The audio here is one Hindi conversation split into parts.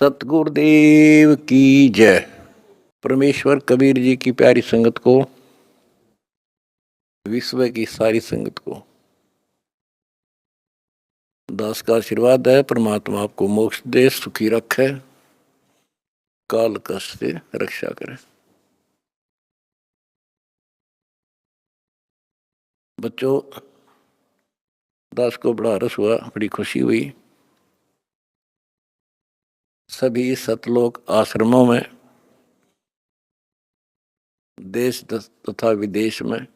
सतगुरुदेव की जय। परमेश्वर कबीर जी की प्यारी संगत को, विश्व की सारी संगत को दास का आशीर्वाद है। परमात्मा आपको मोक्ष दे, सुखी रखे, काल कष्ट से रक्षा करे। बच्चों, दास को बड़ा रस हुआ, बड़ी खुशी हुई। सभी सतलोक आश्रमों में, देश तथा विदेश में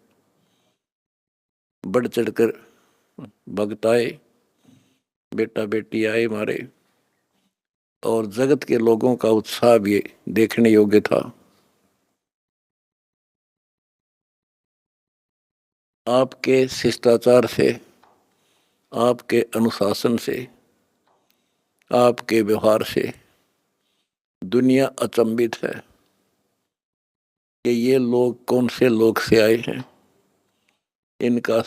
बढ़ चढ़कर भक्त आए, बेटा बेटी आए हमारे, और जगत के लोगों का उत्साह भी देखने योग्य था। आपके शिष्टाचार से, आपके अनुशासन से, आपके व्यवहार से दुनिया अचंभित है कि ये लोग कौन से लोग से आए हैं। इनका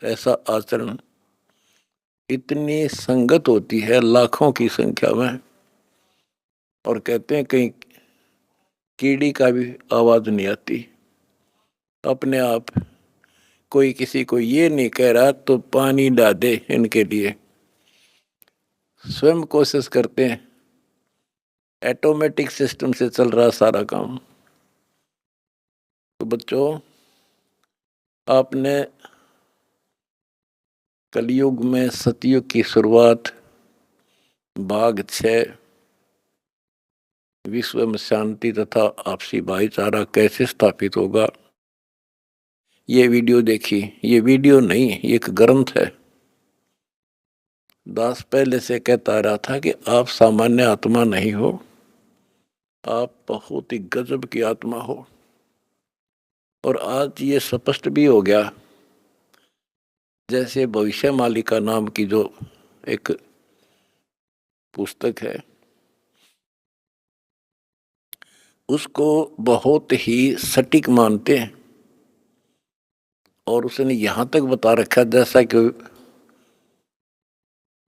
ऐसा आचरण, इतनी संगत होती है लाखों की संख्या में, और कहते हैं कहीं कीड़ी का भी आवाज नहीं आती। अपने आप कोई किसी को ये नहीं कह रहा तो पानी डाल दे, इनके लिए स्वयं कोशिश करते हैं। ऑटोमेटिक सिस्टम से चल रहा सारा काम। तो बच्चों, आपने कलयुग में सतयुग की शुरुआत भाग 6 विश्व में शांति तथा आपसी भाईचारा कैसे स्थापित होगा, ये वीडियो देखी। ये वीडियो नहीं, ये एक ग्रंथ है। दास पहले से कहता रहा था कि आप सामान्य आत्मा नहीं हो, आप बहुत ही गजब की आत्मा हो। और आज ये स्पष्ट भी हो गया। जैसे भविष्य मालिका नाम की जो एक पुस्तक है, उसको बहुत ही सटीक मानते हैं। और उसने यहाँ तक बता रखा, जैसा कि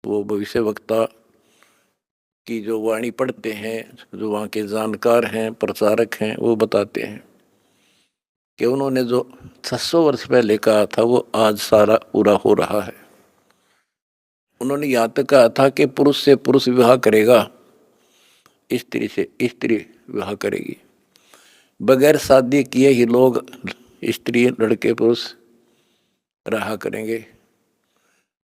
वो भविष्य वक्ता की जो वाणी पढ़ते हैं, जो वहाँ के जानकार हैं, प्रचारक हैं, वो बताते हैं कि उन्होंने जो 600 वर्ष पहले कहा था वो आज सारा पूरा हो रहा है। उन्होंने यहाँ तक कहा था कि पुरुष से पुरुष विवाह करेगा, स्त्री से स्त्री विवाह करेगी। बगैर शादी किए ही लोग, स्त्री लड़के पुरुष रहा करेंगे।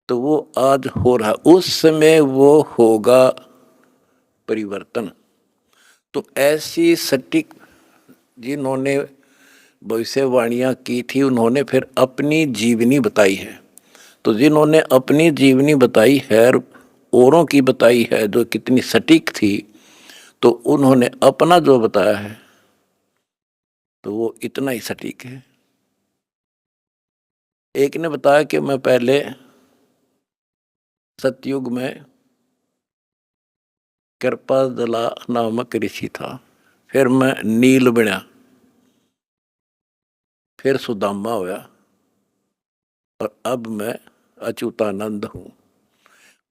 तो वो आज हो रहा, उस समय वो होगा परिवर्तन। तो ऐसी सटीक जिन्होंने भविष्यवाणियां की थी, उन्होंने फिर अपनी जीवनी बताई है। तो जिन्होंने अपनी जीवनी बताई है, औरों की बताई है जो कितनी सटीक थी, तो उन्होंने अपना जो बताया है तो वो इतना ही सटीक है। एक ने बताया कि मैं पहले सतयुग में कृपाजला नामक ऋषि था, फिर मैं नील बना, फिर सुदामा होया, और अब मैं अच्युतानंद हूँ।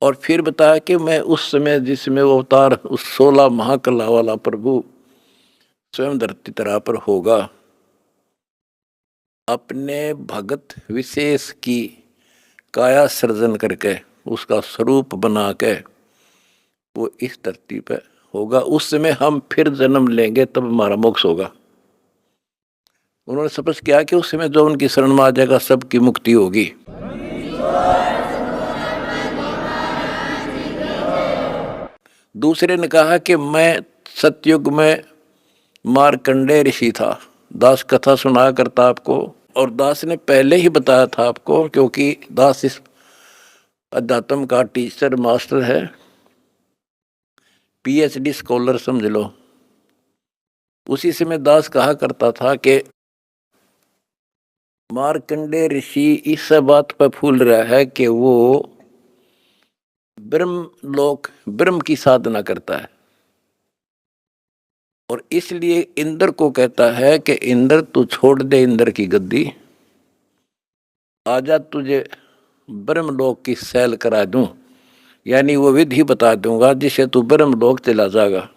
और फिर बताया कि मैं उस समय जिसमें वो अवतार, उस 16 महाकला वाला प्रभु स्वयं धरती तरा पर होगा, अपने भगत विशेष की काया सृजन करके, उसका स्वरूप बना के वो इस धरती पे होगा। उस समय हम फिर जन्म लेंगे, तब हमारा मोक्ष होगा। उन्होंने स्पष्ट किया कि उस समय जो उनकी शरण में आ जाएगा, सबकी मुक्ति होगी। दूसरे ने कहा कि मैं सतयुग में मार्कंडेय ऋषि था। दास कथा सुनाया करता आपको, और दास ने पहले ही बताया था आपको, क्योंकि दास इस अध्यात्म का टीचर मास्टर है, पीएचडी स्कॉलर समझ लो। उसी समय दास कहा करता था कि मार्कंडेय ऋषि इस बात पर फूल रहा है कि वो ब्रह्म की साधना करता है, और इसलिए इंद्र को कहता है कि इंद्र तू छोड़ दे इंद्र की गद्दी, आजा तुझे ब्रह्मलोक की सैल करा दूं, यानी वो विधि बता दूंगा जिससे तू ब्रह्मलोक चला जाएगा।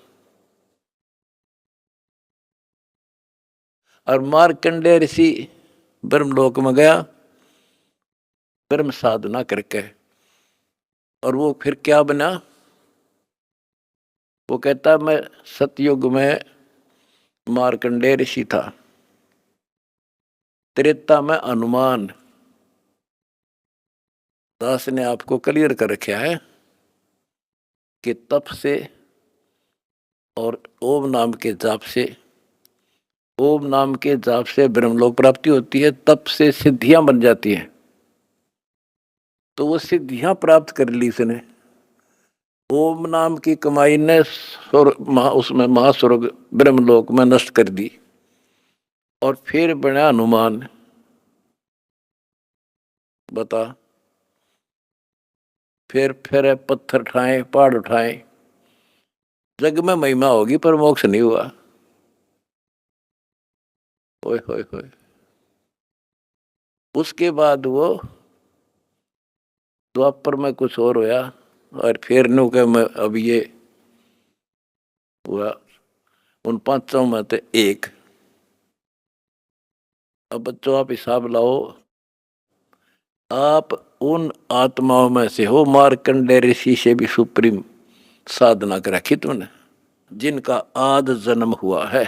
और मार्कंडेय ऋषि ब्रह्मलोक में गया ब्रह्म साधना करके, और वो फिर क्या बना? वो कहता मैं सतयुग में मार्कंडेय ऋषि था, त्रेता में हनुमान। दास ने आपको क्लियर कर रखा है कि तप से और ओम नाम के जाप से, ओम नाम के जाप से ब्रह्मलोक प्राप्ति होती है, तप से सिद्धियां बन जाती हैं। तो वो सिद्धियां प्राप्त कर ली इसने। ओम नाम की कमाई ने उसमें महास्वर्ग ब्रह्मलोक में नष्ट कर दी, और फिर बना हनुमान। बता, फिर पत्थर उठाए, पहाड़ उठाए, जग में महिमा होगी पर मोक्ष नहीं हुआ। ओए होए होए। उसके बाद वो द्वापर में कुछ और होया, और फिर नु के मैं अब ये हुआ उन पांचों में से एक। अब बच्चों आप हिसाब लाओ, आप उन आत्माओं में से हो मार्कंडेय ऋषि से भी सुप्रीम साधना कर रखी तुमने, जिनका आद जन्म हुआ है।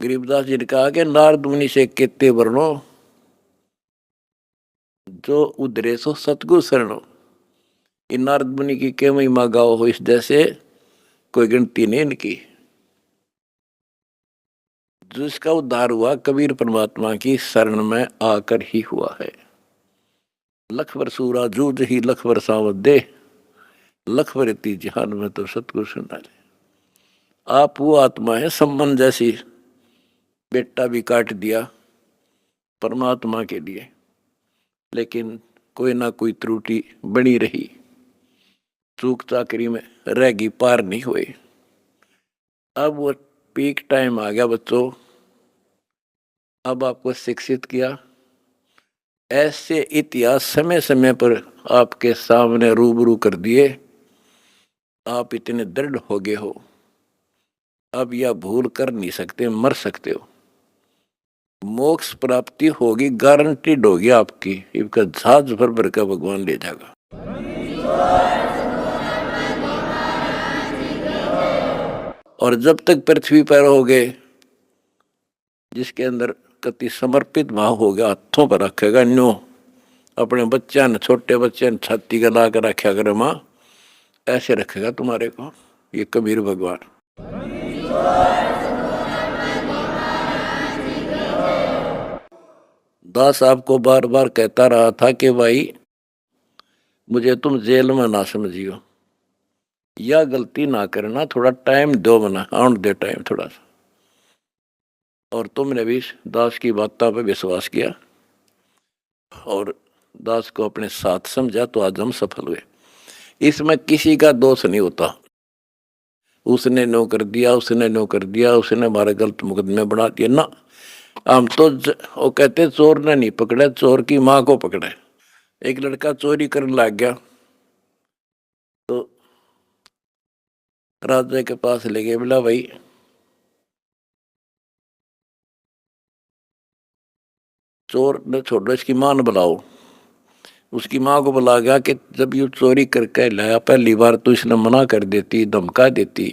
गरीबदास जी ने कहा कि नारद मुनि से केते वर्णो जो उधरे सो सतगुरु शरणो। इन नारद मुनि की के महिमा गाओ हो, इस जैसे कोई गिनती नहीं इनकी। जिसका उद्धार हुआ कबीर परमात्मा की शरण में आकर ही हुआ है। लख वर्षूरा जूझ ही लख वर्षावत दे, लख वरती जहान में तो सतगुरु सुना ले। आप वो आत्मा है सम्मन जैसी, बेटा भी काट दिया परमात्मा के लिए, लेकिन कोई ना कोई त्रुटि बनी रही, चूक चाकरी में रहेगी, पार नहीं हुए। अब वो पीक टाइम आ गया बच्चों, अब आपको शिक्षित किया। ऐसे इतिहास समय समय पर आपके सामने रूबरू कर दिए, आप इतने दृढ़ हो गए हो, अब यह भूल कर नहीं सकते, मर सकते हो। मोक्ष प्राप्ति होगी, गारंटीड होगी आपकी, इसका जहाज भर भर का भगवान ले जाएगा। और जब तक पृथ्वी पर रहोगे, जिसके अंदर कति समर्पित भाव हो गया, हाथों पर रखेगा न्यो, अपने बच्चा ने, छोटे बच्चे ने छाती का ला कर रखा करे माँ, ऐसे रखेगा तुम्हारे को ये कबीर भगवान। दास आपको बार बार कहता रहा था कि भाई मुझे तुम जेल में ना समझियो, या गलती ना करना, थोड़ा टाइम दो, मना आउट दे टाइम थोड़ा सा। और तुमने भी दास की बातों पर विश्वास किया और दास को अपने साथ समझा, तो आज हम सफल हुए। इसमें किसी का दोष नहीं होता, उसने नो कर दिया, उसने नो कर दिया, उसने हमारे गलत मुकदमे बना दिए ना। हम तो वो कहते चोर ने नहीं पकड़े, चोर की माँ को पकड़े। एक लड़का चोरी करने लग गया, तो राजा के पास ले गए, बोला भाई चोर ने छोड़ो, इसकी मां ने बुलाओ। उसकी माँ को बुला गया कि जब ये चोरी करके लाया, पहली बार तो इसने मना कर देती, धमका देती,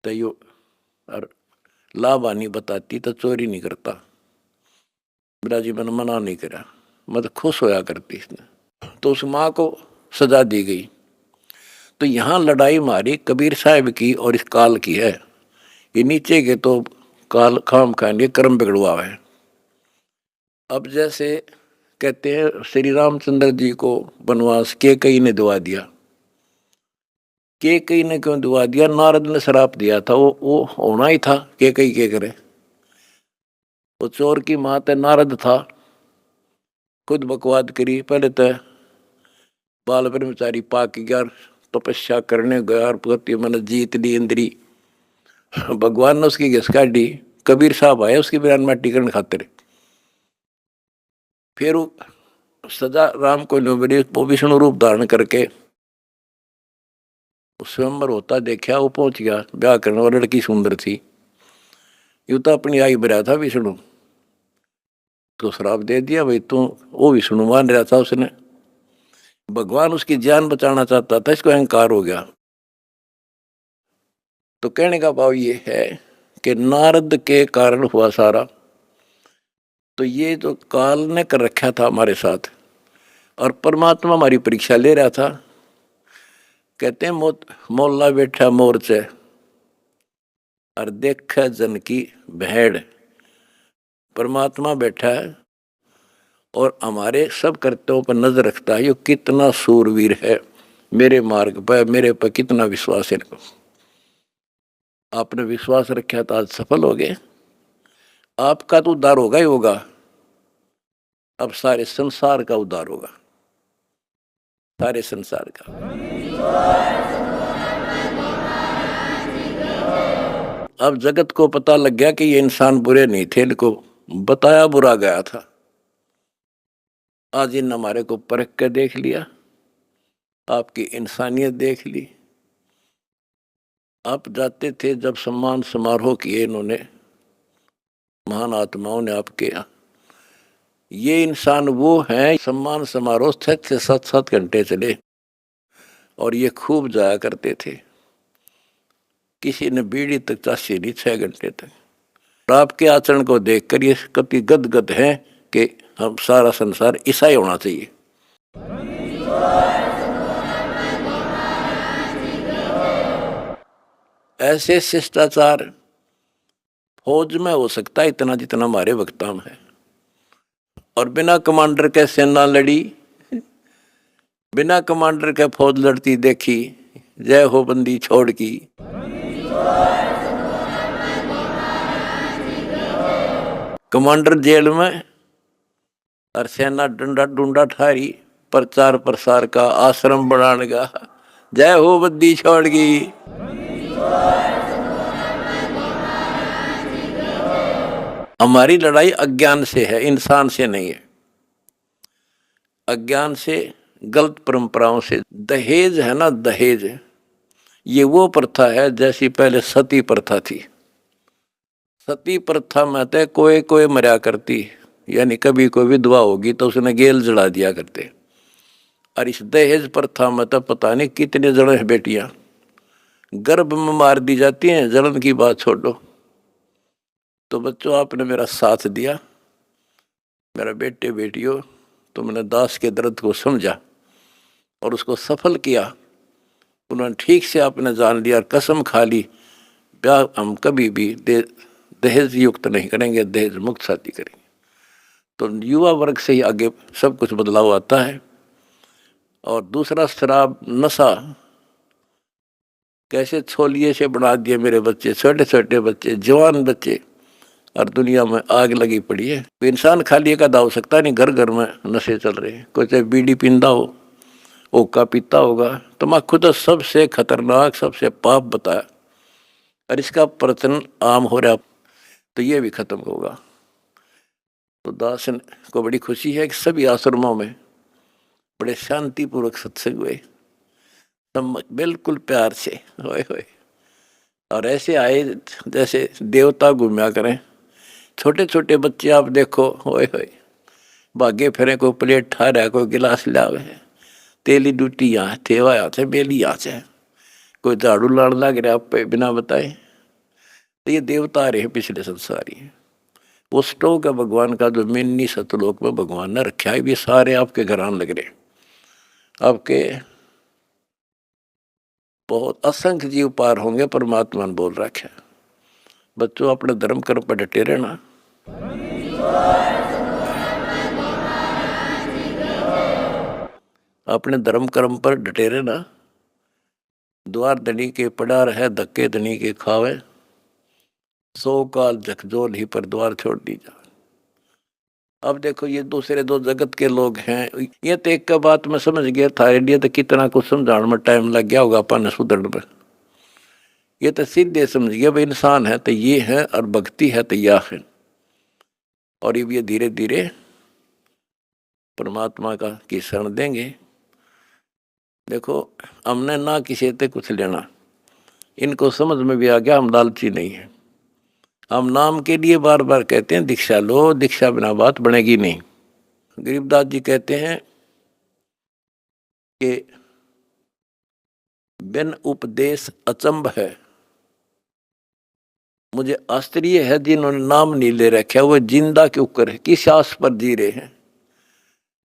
तो यो और लाभानी बताती तो चोरी नहीं करता। बोला जी मैंने मना नहीं करा, मतलब खुश होया करती इसने। तो उस माँ को सजा दी गई। तो यहाँ लड़ाई मारी कबीर साहब की और इस काल की है। ये नीचे के तो काल खाम खाएंगे, कर्म बिगड़वा है। अब जैसे कहते हैं श्री रामचंद्र जी को वनवास के कई ने दुआ दिया, के कई ने क्यों दुआ दिया? नारद ने श्राप दिया था, वो होना ही था, के कई के करे। वो चोर की माँ ते नारद था, खुद बकवाद करी। पहले तो बाल ब्रह्मचारी पाक गया, तपस्या करने गया और पति मन जीत ली इंद्री। भगवान ने उसकी घिस काटी, कबीर साहब आए उसकी बिरान माटी करने खातिर। फिर सजा राम को मिली, वो विष्णु रूप धारण करके स्वयंवर होता देखा, वो पहुंच गया ब्याह करने, और लड़की सुंदर थी। यूं तो अपनी आई भरा था विष्णु, तो श्राप दे दिया भाई तू, वो विष्णु मान रहा था उसने, भगवान उसकी जान बचाना चाहता था, इसको अहंकार हो गया। तो कहने का भाव ये है कि नारद के कारण हुआ सारा, तो ये जो काल ने कर रखा था हमारे साथ, और परमात्मा हमारी परीक्षा ले रहा था। कहते हैं मोल्ला बैठा मोर्चे और देख जन की भेड़, परमात्मा बैठा है और हमारे सब कर्तव्यों पर नजर रखता है। ये कितना सूरवीर है, मेरे मार्ग पर, मेरे पर कितना विश्वास है इनको। आपने विश्वास रखा तो आज सफल हो गए। आपका तो उद्धार होगा ही होगा, अब सारे संसार का उद्धार होगा, सारे संसार का। अब जगत को पता लग गया कि ये इंसान बुरे नहीं थे, इनको बताया बुरा गया था। आज इन हमारे को परख कर देख लिया, आपकी इंसानियत देख ली। आप जाते थे जब सम्मान समारोह किए इन्होंने, महान आत्माओं ने आपके यहाँ, ये इंसान वो हैं, सम्मान समारोह 6 से 7 घंटे चले और ये खूब जाया करते थे। किसी ने बीड़ी तक चाशी नहीं 6 घंटे तक। और आपके आचरण को देखकर ये कति गदगद हैं कि हम सारा संसार ऐसा ही होना चाहिए। ऐसे शिष्टाचार फौज में हो सकता है इतना जितना हमारे वक्ता में है, और बिना कमांडर के सेना लड़ी, बिना कमांडर के फौज लड़ती देखी, जय हो बंदी छोड़ की। कमांडर जेल में और सेना डंडा डूंडा ठारी, प्रचार प्रसार का आश्रम बनाने का, जय हो बंदी छोड़ की। हमारी लड़ाई अज्ञान से है, इंसान से नहीं है। अज्ञान से, गलत परंपराओं से। दहेज है ना, दहेज, ये वो प्रथा है जैसी पहले सती प्रथा थी। सती प्रथा में तो कोई कोई मरा करती, यानी कभी कोई विधवा होगी तो उसने गेल जला दिया करते। और इस दहेज प्रथा में तो पता नहीं कितने जने बेटियां गर्भ में मार दी जाती हैं, जलन की बात छोड़ो। तो बच्चों, आपने मेरा साथ दिया, मेरा बेटे बेटियों, तुमने दास के दर्द को समझा और उसको सफल किया। उन्होंने ठीक से आपने जान लिया और कसम खा ली, ब्याह हम कभी भी दहेज युक्त नहीं करेंगे, दहेज मुक्त शादी करेंगे। तो युवा वर्ग से ही आगे सब कुछ बदलाव आता है। और दूसरा, शराब नशा कैसे छोलिए से बना दिए मेरे बच्चे, छोटे छोटे बच्चे, जवान बच्चे, और दुनिया में आग लगी पड़ी है। तो इंसान खाली एक आधा हो सकता नहीं, घर घर में नशे चल रहे हैं। कोई चाहे बीड़ी पींदा हो, ओका पीता होगा, तम्बाकू तो सबसे खतरनाक, सबसे पाप बताया, और इसका प्रचलन आम हो रहा, तो ये भी खत्म होगा। तो दास को बड़ी खुशी है कि सभी आश्रमों में बड़े शांतिपूर्वक सत्संग हुए, बिल्कुल प्यार से, होए होए, और ऐसे आए जैसे देवता घूमया करें। छोटे छोटे बच्चे आप देखो, होए होए, भागे फिरे, कोई प्लेट ठा रहा है, कोई गिलास लावे, तेली डूटी यहाँ, थेवा यहाँ से, बेली यहाँ से, कोई झाड़ू लाड़ लग रहा आप पे बिना बताए। तो ये देवता रहे पिछले संसारी, वो स्टोक है भगवान का, जो मिन्नी सतलोक में भगवान ने रखा है। ये सारे आपके घर आने लग रहे, आपके बहुत असंख्य जीव पार होंगे, परमात्मा ने बोल रखा है। बच्चों, अपने धर्म कर्म पर डटे रहना। अपने धर्म कर्म पर डटे रहना। द्वार धनी के पड़ा रहे, धक्के धनी के खावे, 100 काल झकझोल ही पर द्वार छोड़ दी जा। अब देखो, ये दूसरे दो जगत के लोग हैं, ये तो एक का बात मैं समझ गया था, इंडिया तो कितना कुछ समझाने में टाइम लग गया होगा अपन सुधरने में। ये तो सीधे समझ गया भाई, इंसान है तो ये है, और भक्ति है तो यह है। और ये धीरे धीरे परमात्मा का की शरण देंगे। देखो हमने ना किसी से कुछ लेना, इनको समझ में भी आ गया हम लालची नहीं है। हम नाम के लिए बार बार कहते हैं दीक्षा लो, दीक्षा बिना बात बनेगी नहीं। गरीबदास जी कहते हैं कि बिन उपदेश अचंभ है। मुझे आश्चर्य है जिन्होंने नाम नहीं ले रखा वो जिंदा क्यों कर, किस आस पर जी रहे हैं।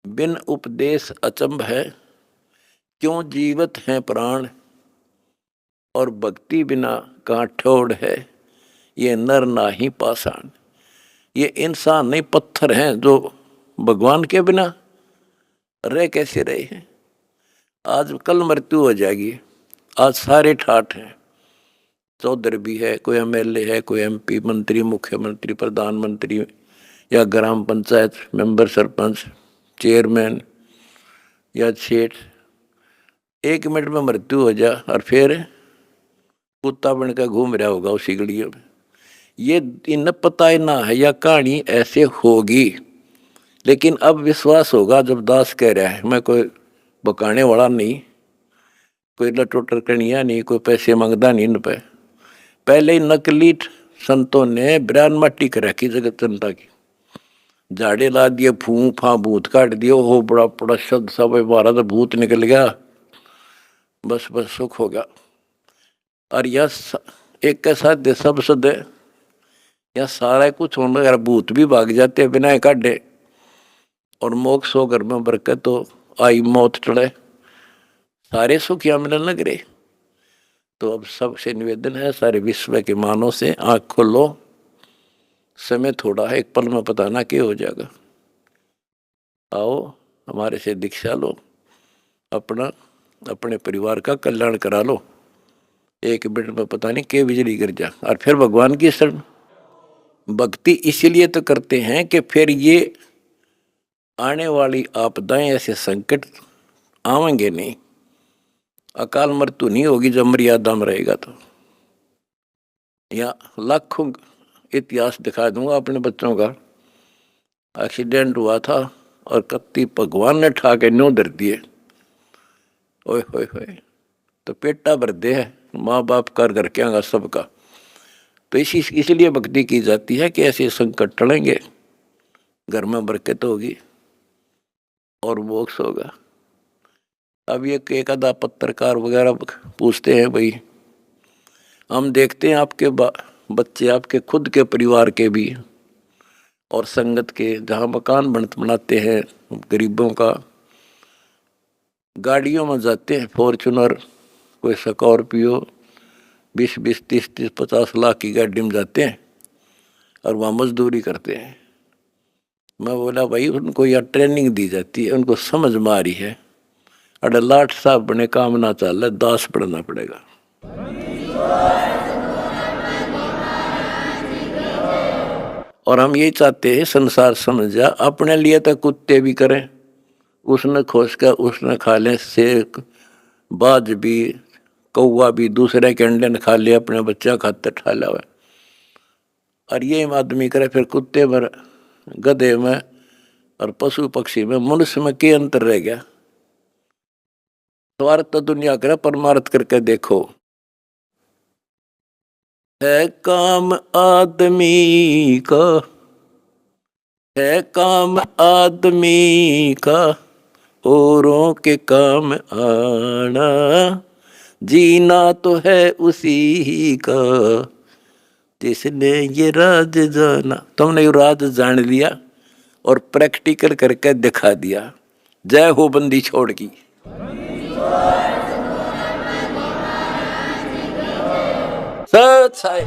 बिन उपदेश अचंभ है, क्यों जीवित हैं प्राण, और भक्ति बिना कहाँ ठोड़ है, ये नर नाही पाषाण। ये इंसान नहीं पत्थर हैं जो भगवान के बिना रह कैसे रहे हैं। आज कल मृत्यु हो जाएगी, आज सारे ठाठ हैं। चौधरी भी है, कोई एमएलए है, कोई एमपी, मंत्री, मुख्यमंत्री, प्रधानमंत्री या ग्राम पंचायत मेंबर, सरपंच, चेयरमैन या सेठ। 1 मिनट में मृत्यु हो जा और फिर कुत्ता बनकर घूम रहा होगा उसी गलियों में। ये इन पता ही ना है या कहानी ऐसे होगी, लेकिन अब विश्वास होगा जब दास कह रहा है। मैं कोई बकाने वाला नहीं, कोई लटोटर कनिया नहीं, कोई पैसे मांगता नहीं इन पे। पहले ही नकली संतों ने ब्रान मट्टी कर रखी जगत जनता की, झाड़े ला दिए, फूं फा भूत काट दिए, हो बड़ा बड़ा शब्द सब बारह तो भूत निकल गया, बस बस सुख हो गया। और यह एक के साथ सब सद या सारा कुछ होने अगर भूत भी भाग जाते बिना काटे, और मोक्ष हो घर में बरकत तो आई मौत टले, सारे सुख यहाँ मिलने लग रहे। तो अब सबसे निवेदन है सारे विश्व के मानव से, आँख खोलो, समय थोड़ा है, एक पल में पता ना क्या हो जाएगा। आओ हमारे से दीक्षा लो, अपना अपने परिवार का कल्याण करा लो। 1 मिनट में पता नहीं क्या बिजली गिर जा। और फिर भगवान की शरण भक्ति इसलिए तो करते हैं कि फिर ये आने वाली आपदाएं, ऐसे संकट आवेंगे नहीं, अकाल मृत्यु नहीं होगी जब मर्यादा में रहेगा। तो या लाखों इतिहास दिखा दूंगा अपने बच्चों का। एक्सीडेंट हुआ था और कत्ती भगवान ने ठा के न्यों धर दिए, ओए होए होए, तो पेटा भर दे है माँ बाप कर क्या होगा सबका। तो इसलिए भक्ति की जाती है कि ऐसे संकट टलेंगे, घर में बरकत होगी और मोक्ष होगा। अब ये एक आधा पत्रकार वगैरह पूछते हैं, भाई हम देखते हैं आपके बच्चे, आपके खुद के परिवार के भी और संगत के, जहाँ मकान बनाते हैं गरीबों का, गाड़ियों में जाते हैं, फॉर्चूनर, कोई स्कॉर्पियो, 20-20, 30-30, 50 लाख की गाड़ी में जाते हैं और वहाँ मजदूरी करते हैं। मैं बोला भाई उनको यह ट्रेनिंग दी जाती है, उनको समझ में आ रही है, अरे लाट साहब बने काम ना चल, दास पढ़ना पड़ेगा। और हम ये चाहते हैं संसार समझ जा, अपने लिए तो कुत्ते भी करें, उसने खोज कर उसने खा लें, शेर बाज भी, कौवा भी दूसरे के अंडे ने खा लिया, अपने बच्चा खाते ठा हुआ। और ये आदमी करे फिर कुत्ते में, गधे में और पशु पक्षी में, मनुष्य में क्या अंतर रह गया। स्वार्थ तो दुनिया करे, परमार्थ करके देखो। है काम आदमी का, है काम आदमी का, औरों के काम आना, जीना तो है उसी ही का, जिसने ये राज जाना। तुमने ये राज जान लिया और प्रैक्टिकल करके दिखा दिया। जय हो बंदी छोड़ की। सच है।